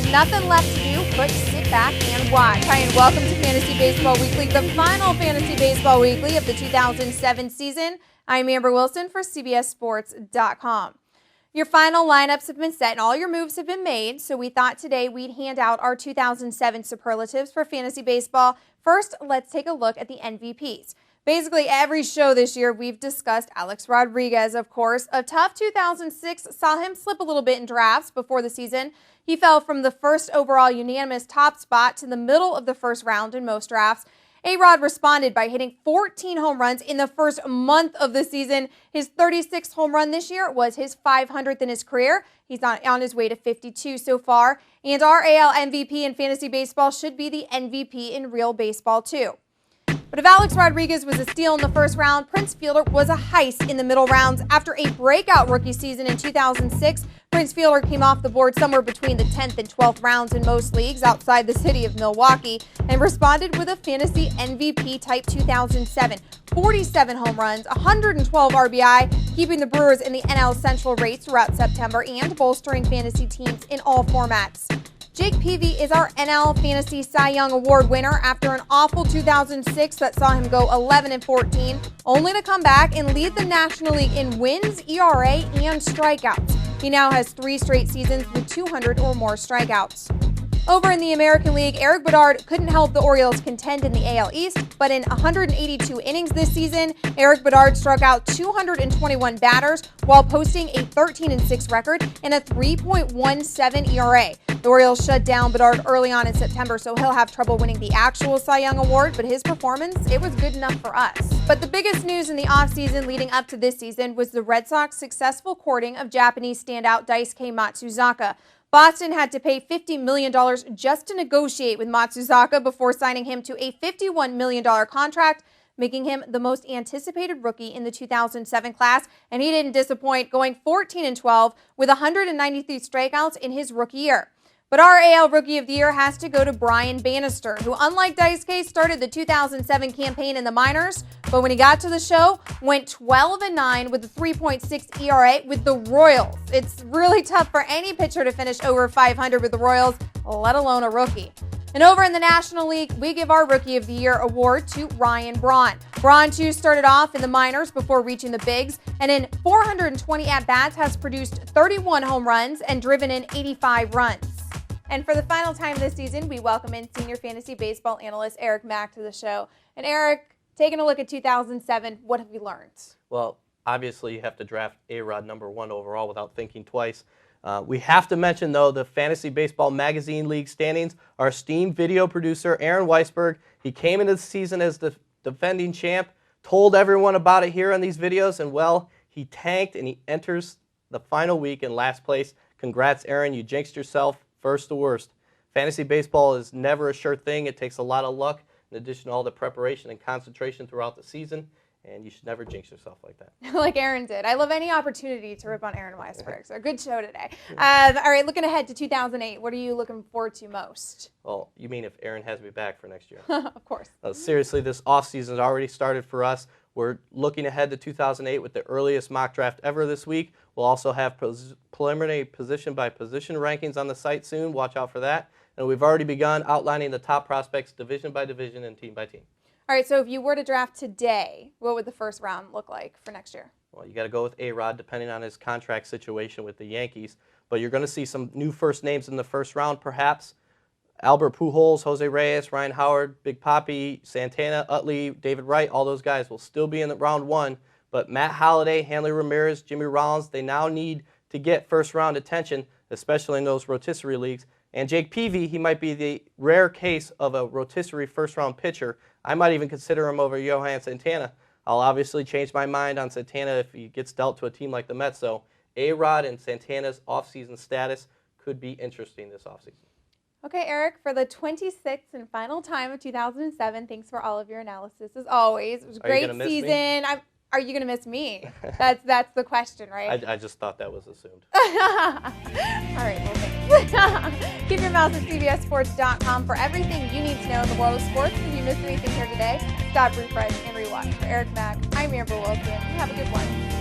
there's nothing left to do but sit back and watch. Hi, and welcome to Fantasy Baseball Weekly, the final Fantasy Baseball Weekly of the 2007 season. I'm Amber Wilson for CBSSports.com. Your final lineups have been set and all your moves have been made, so we thought today we'd hand out our 2007 superlatives for fantasy baseball. First, let's take a look at the MVPs. Basically, every show this year, we've discussed Alex Rodriguez, of course. A tough 2006 saw him slip a little bit in drafts before the season. He fell from the first overall unanimous top spot to the middle of the first round in most drafts. A-Rod responded by hitting 14 home runs in the first month of the season. His 36th home run this year was his 500th in his career. He's on his way to 52 so far. And our AL MVP in fantasy baseball should be the MVP in real baseball, too. But if Alex Rodriguez was a steal in the first round, Prince Fielder was a heist in the middle rounds. After a breakout rookie season in 2006, Prince Fielder came off the board somewhere between the 10th and 12th rounds in most leagues outside the city of Milwaukee and responded with a fantasy MVP type 2007. 47 home runs, 112 RBI, keeping the Brewers in the NL Central race throughout September and bolstering fantasy teams in all formats. Jake Peavy is our NL Fantasy Cy Young Award winner after an awful 2006 that saw him go 11-14, only to come back and lead the National League in wins, ERA, and strikeouts. He now has 3 straight seasons with 200 or more strikeouts. Over in the American League, Eric Bedard couldn't help the Orioles contend in the AL East, but in 182 innings this season, Eric Bedard struck out 221 batters while posting a 13-6 record and a 3.17 ERA. The Orioles shut down Bedard early on in September, so he'll have trouble winning the actual Cy Young Award, but his performance, it was good enough for us. But the biggest news in the offseason leading up to this season was the Red Sox successful courting of Japanese standout Daisuke Matsuzaka. Boston had to pay $50 million just to negotiate with Matsuzaka before signing him to a $51 million contract, making him the most anticipated rookie in the 2007 class. And he didn't disappoint, going 14-12 with 193 strikeouts in his rookie year. But our AL Rookie of the Year has to go to Brian Bannister, who, unlike Daisuke, started the 2007 campaign in the minors, but when he got to the show, went 12-9 with a 3.6 ERA with the Royals. It's really tough for any pitcher to finish over 500 with the Royals, let alone a rookie. And over in the National League, we give our Rookie of the Year award to Ryan Braun. Braun, too, started off in the minors before reaching the bigs, and in 420 at-bats has produced 31 home runs and driven in 85 runs. And for the final time this season, we welcome in senior fantasy baseball analyst Eric Mack to the show. And Eric, taking a look at 2007, what have we learned? Well, obviously you have to draft A-Rod #1 overall without thinking twice. We have to mention, though, the Fantasy Baseball Magazine League standings. Our esteemed video producer, Aaron Weisberg, he came into the season as the defending champ, told everyone about it here on these videos, and, well, he tanked and he enters the final week in last place. Congrats, Aaron. You jinxed yourself. First to worst. Fantasy baseball is never a sure thing. It takes a lot of luck in addition to all the preparation and concentration throughout the season, and you should never jinx yourself like that. Like Aaron did. I love any opportunity to rip on Aaron Weisberg, so a good show today. All right, looking ahead to 2008, what are you looking forward to most? Well, you mean if Aaron has me back for next year? Of course. Seriously, this offseason has already started for us. We're looking ahead to 2008 with the earliest mock draft ever this week. We'll also have preliminary position-by-position rankings on the site soon. Watch out for that. And we've already begun outlining the top prospects division by division and team by team. All right, so if you were to draft today, what would the first round look like for next year? Well, you got to go with A-Rod, depending on his contract situation with the Yankees. But you're going to see some new first names in the first round, perhaps. Albert Pujols, Jose Reyes, Ryan Howard, Big Papi, Santana, Utley, David Wright, all those guys will still be in the round 1. But Matt Holliday, Hanley Ramirez, Jimmy Rollins, they now need to get first-round attention, especially in those rotisserie leagues. And Jake Peavy, he might be the rare case of a rotisserie first-round pitcher. I might even consider him over Johan Santana. I'll obviously change my mind on Santana if he gets dealt to a team like the Mets. So A-Rod and Santana's offseason status could be interesting this offseason. Okay, Eric, for the 26th and final time of 2007, thanks for all of your analysis as always. It was a great season. Are you going to miss me? That's the question, right? I just thought that was assumed. All right, well, thanks. Keep your mouse at CBSSports.com for everything you need to know in the world of sports. If you missed anything here today, stop, refresh, and rewatch. For Eric Mack, I'm Amber Wilson. Have a good one.